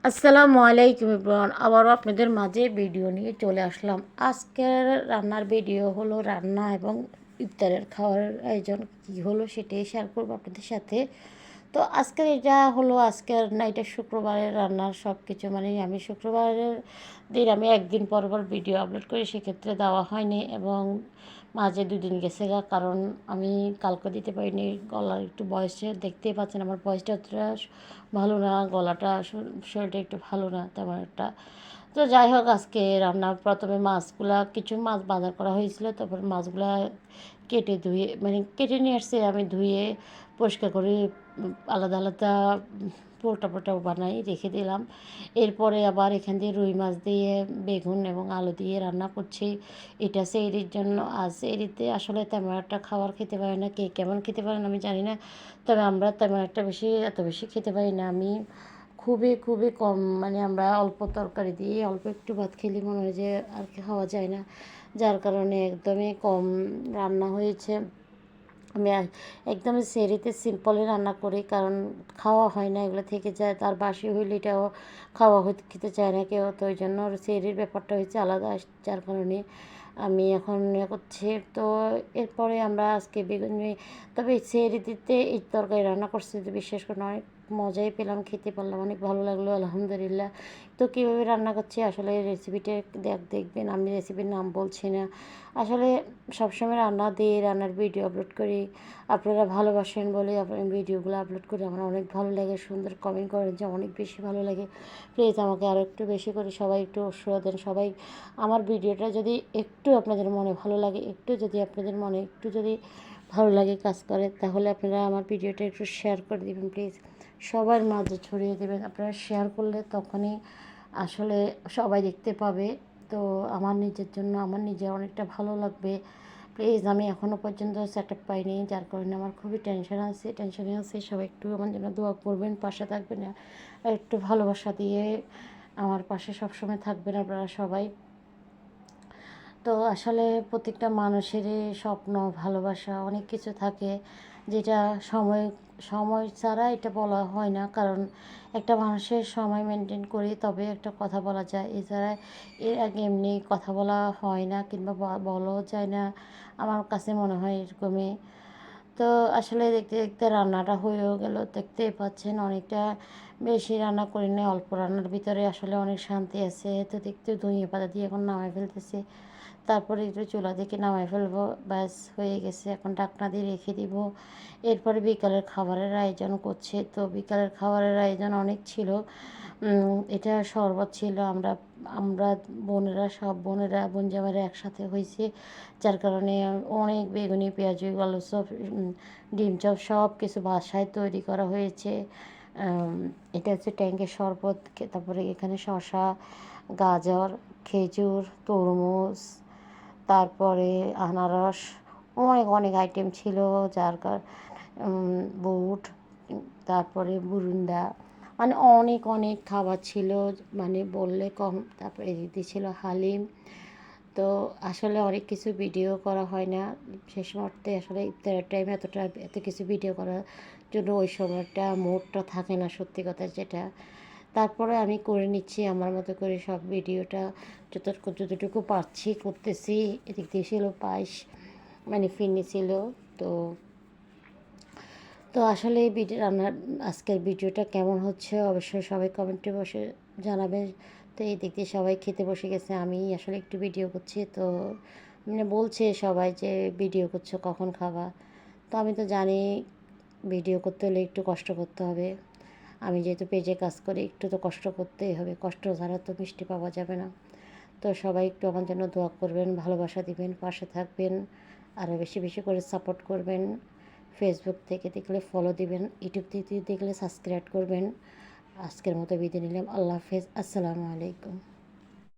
আসসালামু আলাইকুম এভরিওয়ান, আবারও আপনাদের মাঝে ভিডিও নিয়ে চলে আসলাম। আজকের রান্নার ভিডিও হলো রান্না এবং ইফতারের খাওয়ার আয়োজন কী হলো সেটাই শেয়ার করবো আপনাদের সাথে। তো আজকের এটা হলো আজকের না, এটা শুক্রবারের রান্নার সব কিছু, মানে আমি শুক্রবারের দিন আমি একদিন পর পর ভিডিও আপলোড করি, সেক্ষেত্রে দেওয়া হয়নি এবং মাঝে দুদিন গেছে গা, কারণ আমি কালকে দিতে পারিনি। গলার একটু বয়সে দেখতেই পাচ্ছেন আমার বয়সটা অতটা ভালো না, গলাটা শরীরটা একটু ভালো না তেমন একটা। তো যাই হোক, আজকে রান্না প্রথমে কিছু মাছ বাজার করা হয়েছিল, তারপর মাছগুলা কেটে ধুয়ে, মানে কেটে নিয়ে আসছে, আমি ধুয়ে পরিষ্কার করে আলাদা আলাদা পোটা পোটা বানাই রেখে দিলাম। এরপরে আবার এখান দিয়ে রুই মাছ দিয়ে বেগুন এবং আলু দিয়ে রান্না করছি। এটা সেহরির জন্য। আজ সেহরিতে আসলে তেমন একটা খাবার খেতে পারে না, কে কেমন খেতে পারেন আমি জানি না, তবে আমরা তেমন একটা এত বেশি খেতে পারি না। আমি খুবই খুবই কম, মানে আমরা অল্প তরকারি দিয়ে অল্প একটু ভাত খেলে মনে হয় যে আর কি খাওয়া যায় না, যার কারণে একদমই কম রান্না হয়েছে। আমি একদমই সেহরিতে সিম্পলই রান্না করি, কারণ খাওয়া হয় না, এগুলো থেকে যায়, তার বাসি হইলে এটাও খাওয়া খেতে চায় না কেউ, তো ওই জন্য সেহরির ব্যাপারটা হচ্ছে আলাদা, যার কারণে আমি এখন করছি। তো এরপরে আমরা আজকে বেগুন, তবে সেহরিতে এই তরকারি রান্না করছি, বিশেষ করে অনেক মজাই পেলাম, খেতে পারলাম, অনেক ভালো লাগলো আলহামদুলিল্লাহ। তো কীভাবে রান্না করছি আসলে রেসিপিটা দেখবেন, আমি রেসিপির নাম বলছি না। আসলে সবসময় রান্নার ভিডিও আপলোড করি, আপনারা ভালোবাসেন বলে আপনার ভিডিওগুলো আপলোড করি, আমার অনেক ভালো লাগে। সুন্দর কমেন্ট করেন যে অনেক বেশি ভালো লাগে, প্লিজ আমাকে আরও একটু বেশি করে সবাই একটু উৎসাহ দেন। সবাই আমার ভিডিওটা যদি একটু আপনাদের মনে ভালো লাগে, আপনাদের মনে একটু যদি ভালো লাগে কাজ করে, তাহলে আপনারা আমার ভিডিওটা একটু শেয়ার করে দেবেন প্লিজ, সবার মাঝে ছড়িয়ে দেবেন। আপনারা শেয়ার করলে তখনই আসলে সবাই দেখতে পাবে, তো আমার নিজের জন্য আমার নিজের অনেকটা ভালো লাগবে। প্লিজ, আমি এখনও পর্যন্ত সেট আপ পাইনি, যার কারণে আমার খুবই টেনশনে আছে। সবাই একটু আমার জন্য দোয়া করবেন, পাশে থাকবেন, একটু ভালোবাসা দিয়ে আমার পাশে সবসময় থাকবেন আপনারা সবাই। তো আসলে প্রত্যেকটা মানুষেরই স্বপ্ন, ভালোবাসা অনেক কিছু থাকে, যেটা সময় সময় ছাড়া এটা বলা হয় না, কারণ একটা মানুষের সময় মেনটেন করি তবে একটা কথা বলা যায়, এছাড়া এর আগে এমনি কথা বলা হয় না, কিংবা বলাও যায় না, আমার কাছে মনে হয় এরকমই। তো আসলে দেখতে দেখতে রান্নাটা হয়েও গেল, দেখতেই পাচ্ছেন অনেকটা বেশি রান্না করি না, অল্প রান্নার ভিতরে আসলে অনেক শান্তি আছে। তো দেখতে ধুয়ে পাতা দিয়ে এখন নামাই ফেলতেছি, তারপরে একটু চুলা থেকে নামাই ফেলবো, ব্যাস হয়ে গেছে, এখন ঢাকনা দিয়ে রেখে দিব। এরপরে বিকালের খাবারের আয়োজন করছে, তো বিকালের খাবারের আয়োজন অনেক ছিল। এটা শরবত ছিল, আমরা আমরা সব বোনেরা বোন জামাইরা একসাথে হয়েছি, যার কারণে অনেক বেগুনি পেঁয়াজ আলু সব, ডিম চপ সব কিছু বাসায় তৈরি করা হয়েছে। এটা হচ্ছে ট্যাঙ্কের শরবত, তারপরে এখানে শসা, গাজর, খেজুর, তরমুজ, তারপরে আনারস, অনেক অনেক আইটেম ছিল, যার বুট, তারপরে বুরুন্ডা, মানে অনেক অনেক খাবার ছিল, মানে বললে কম। তারপরে এদিকে ছিল হালিম। তো আসলে অনেক কিছু ভিডিও করা হয় না শেষ মুহূর্তে, আসলে ইফতারের টাইমে এত কিছু ভিডিও করার জন্য ওই সময়টা মুডটা থাকে না, সত্যি কথা যেটা। তারপরে আমি করে নিচ্ছি আমার মতো করে সব ভিডিওটা, যতটুকু পারছি করতেছি। এদিক দিয়ে ছিল পায়েস, মানে ফিরনি ছিল। তো তো আসলে এই আজকের ভিডিওটা কেমন হচ্ছে অবশ্যই সবাই কমেন্টে বসে জানাবেন। তো এই দিক দিয়ে সবাই খেতে বসে গেছে, আমি আসলে একটু ভিডিও করছি, তো মানে বলছে সবাই যে ভিডিও করছো কখন খাবা। তো আমি তো জানি ভিডিও করতে হলে একটু কষ্ট করতে হবে, আমি যেহেতু পেজে কাজ করি একটু তো কষ্ট করতেই হবে, কষ্ট ছাড়া তো মিষ্টি পাওয়া যাবে না। তো সবাই একটু আমার জন্য দোয়া করবেন, ভালোবাসা দিবেন, পাশে থাকবেন, আরও বেশি বেশি করে সাপোর্ট করবেন। ফেসবুক থেকে দেখলে ফলো দিবেন, ইউটিউব থেকে দেখলে সাবস্ক্রাইব করবেন। আজকের মতো বিদায় নিলাম, আল্লাহ হাফেজ, আসসালামু আলাইকুম।